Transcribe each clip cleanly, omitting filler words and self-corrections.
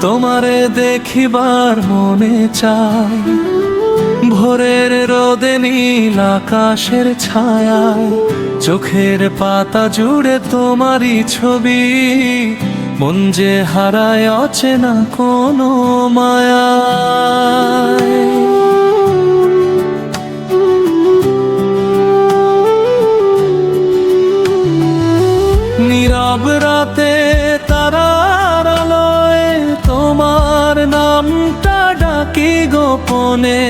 তোমারে দেখিবার মনে চায়, ভোরের রোদে নীল আকাশের ছায়ায়, চোখের পাতা জুড়ে তোমারই ছবি, মন যে হারায় অচেনা কোনো মায়ায়। নীরব রাতে তারার আলোয় তোমার নামটা ডাকি গোপনে,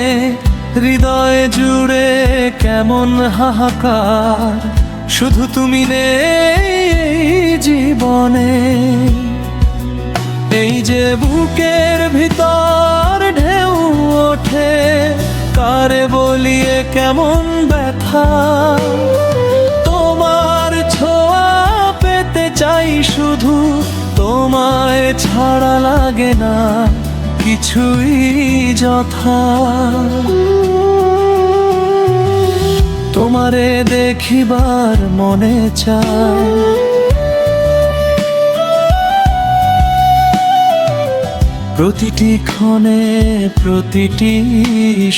হৃদয় জুড়ে কেমন হাহাকার, শুধু তুমি নেই জীবনে। এই যে বুকের ভিতর ঢেউ ওঠে, কারে বলিয়ে কেমন ব্যথা, তোমার ছোঁয়া পেতে চাই শুধু, তোমায় ছাড়া লাগে না কিছুই যথা। তোমারে দেখিবার মনে চায়, প্রতিটি ক্ষণে প্রতিটি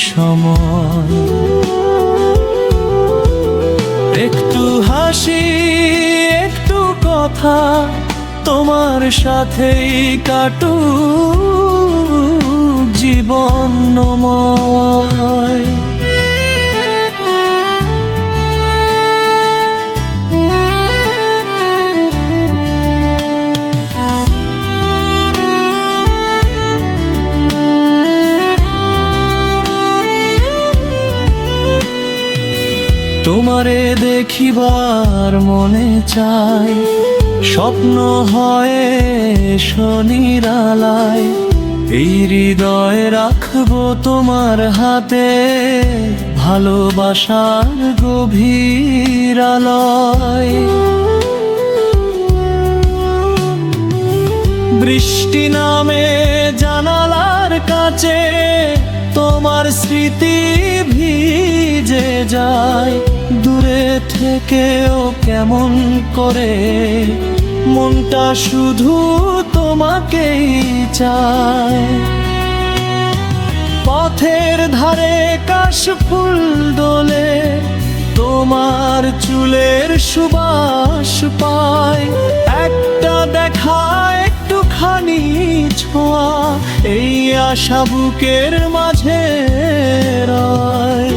সময়, একটু হাসি একটু কথা, তোমার সাথেই কাটুক জীবনময়। তোমারে দেখিবার মনে চাই, স্বপ্ন হয় শনিরালায়, এই হৃদয় রাখবো তোমার হাতে, ভালোবাসার গভীর আলয়। বৃষ্টি নামে জানালার কাছে, তোমার স্মৃতি ভিজে যায়, দূরে থেকেও কেমন করে মনটা শুধু তোমাকেই চায়। পথের ধারে কাশফুল দোলে, তোমার চুলের সুবাস পায়, একটা দেখা একটুখানি ছোঁয়া, এই আশা বুকের মাঝে রয়।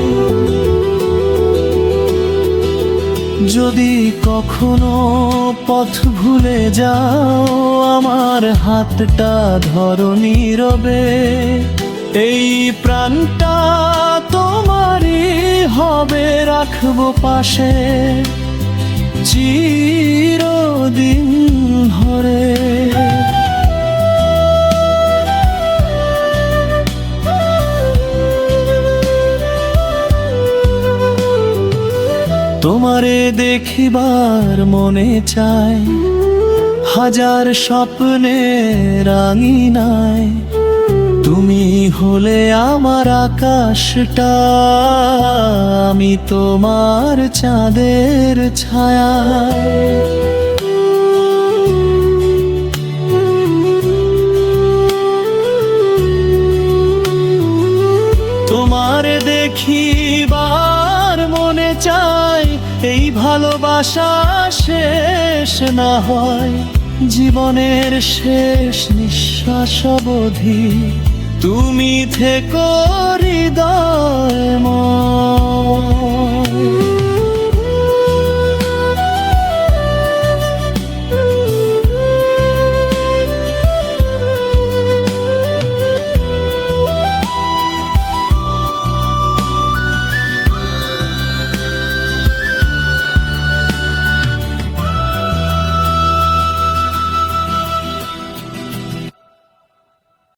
যদি কখনো পথ ভুলে যাও, আমার হাতটা ধরো নীরবে, এই প্রাণটা তোমারই হবে, রাখবো পাশে চিরদিন ধরে। তোমারে দেখিবার মনে চায়, হাজার স্বপ্নের রাঙিনায়, তুমি হলে আমার আকাশটা, আমি তোমার চাঁদের ছায়া। তোমারে দেখিবার মনে চাই, এই ভালোবাসা শেষ না হয়, জীবনের শেষ নিঃশ্বাস অবধি তুমি থেকো হৃদয়ময়।